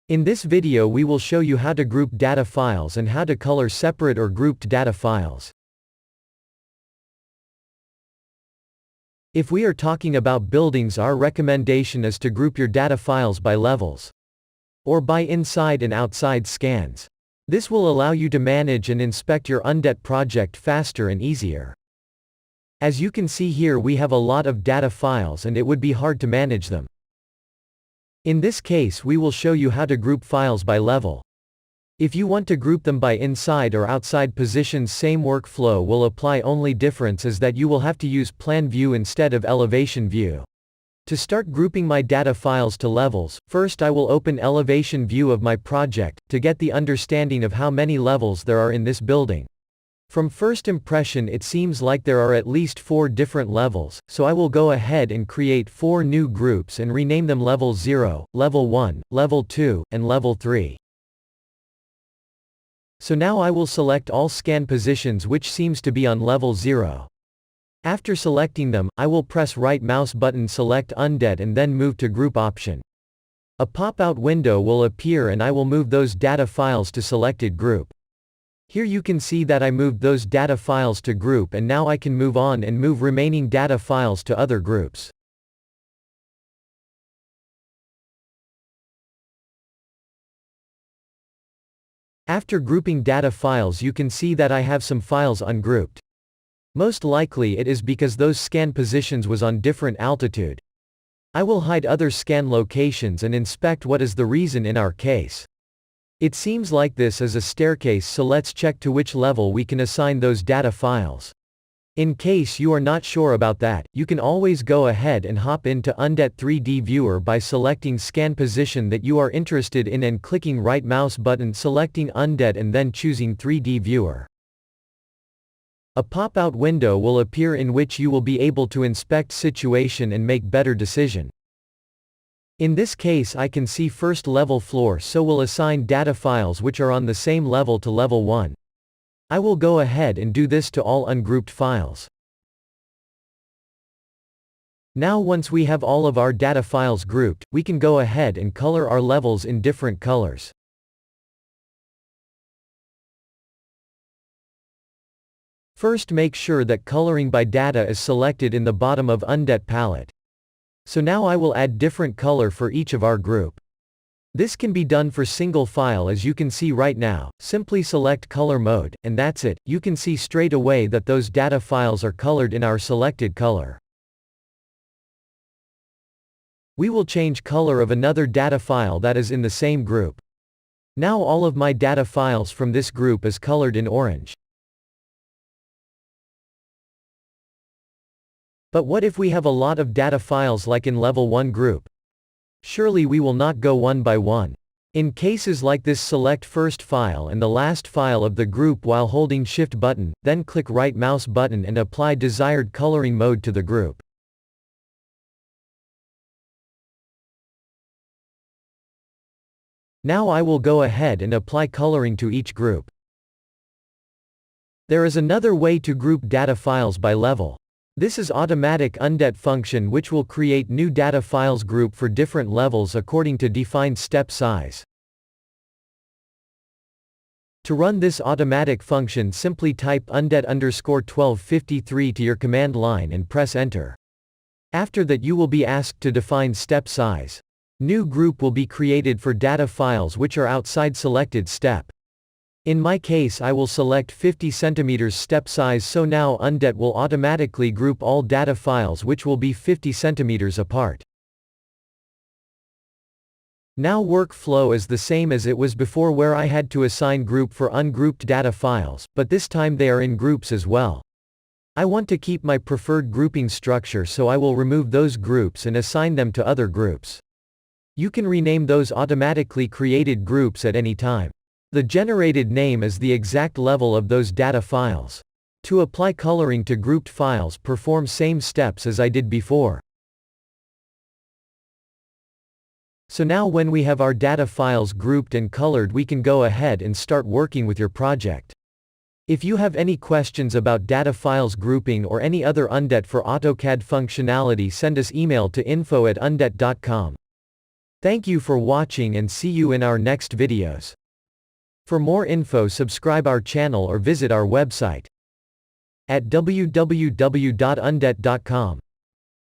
In this video we will show you how to group data files and how to color separate or grouped data files. If we are talking about buildings, our recommendation is to group your data files by levels or by inside and outside scans. This will allow you to manage and inspect your Undet project faster and easier. As you can see here, we have a lot of data files and it would be hard to manage them. In this case we will show you how to group files by level. If you want to group them by inside or outside positions, same workflow will apply, only difference is that you will have to use plan view instead of elevation view. To start grouping my data files to levels, first I will open elevation view of my project, to get the understanding of how many levels there are in this building. From first impression it seems like there are at least 4 different levels, so I will go ahead and create 4 new groups and rename them Level 0, Level 1, Level 2, and Level 3. So now I will select all scan positions which seems to be on Level 0. After selecting them, I will press right mouse button, select Undet and then move to Group option. A pop-out window will appear and I will move those data files to selected group. Here you can see that I moved those data files to group, and now I can move on and move remaining data files to other groups. After grouping data files, you can see that I have some files ungrouped. Most likely it is because those scan positions was on different altitude. I will hide other scan locations and inspect what is the reason in our case. It seems like this is a staircase, so let's check to which level we can assign those data files. In case you are not sure about that, you can always go ahead and hop into Undet 3D Viewer by selecting scan position that you are interested in and clicking right mouse button, selecting Undet and then choosing 3D Viewer. A pop-out window will appear in which you will be able to inspect situation and make better decision. In this case I can see first level floor, so will assign data files which are on the same level to level 1. I will go ahead and do this to all ungrouped files. Now once we have all of our data files grouped, we can go ahead and color our levels in different colors. First, make sure that coloring by data is selected in the bottom of Undet palette. So now I will add different color for each of our group. This can be done for single file, as you can see right now. Simply select color mode, and that's it. You can see straight away that those data files are colored in our selected color. We will change color of another data file that is in the same group. Now all of my data files from this group is colored in orange. But what if we have a lot of data files like in level 1 group? Surely we will not go one by one. In cases like this, select first file and the last file of the group while holding shift button, then click right mouse button and apply desired coloring mode to the group. Now I will go ahead and apply coloring to each group. There is another way to group data files by level. This is automatic Undet function which will create new data files group for different levels according to defined step size. To run this automatic function, simply type Undet_1253 to your command line and press enter. After that you will be asked to define step size. New group will be created for data files which are outside selected step. In my case I will select 50 cm step size, so now Undet will automatically group all data files which will be 50 cm apart. Now workflow is the same as it was before, where I had to assign group for ungrouped data files, but this time they are in groups as well. I want to keep my preferred grouping structure, so I will remove those groups and assign them to other groups. You can rename those automatically created groups at any time. The generated name is the exact level of those data files. To apply coloring to grouped files, perform same steps as I did before. So now when we have our data files grouped and colored, we can go ahead and start working with your project. If you have any questions about data files grouping or any other Undet for AutoCAD functionality, send us email to info@undet.com. Thank you for watching and see you in our next videos. For more info, subscribe our channel or visit our website at www.undet.com.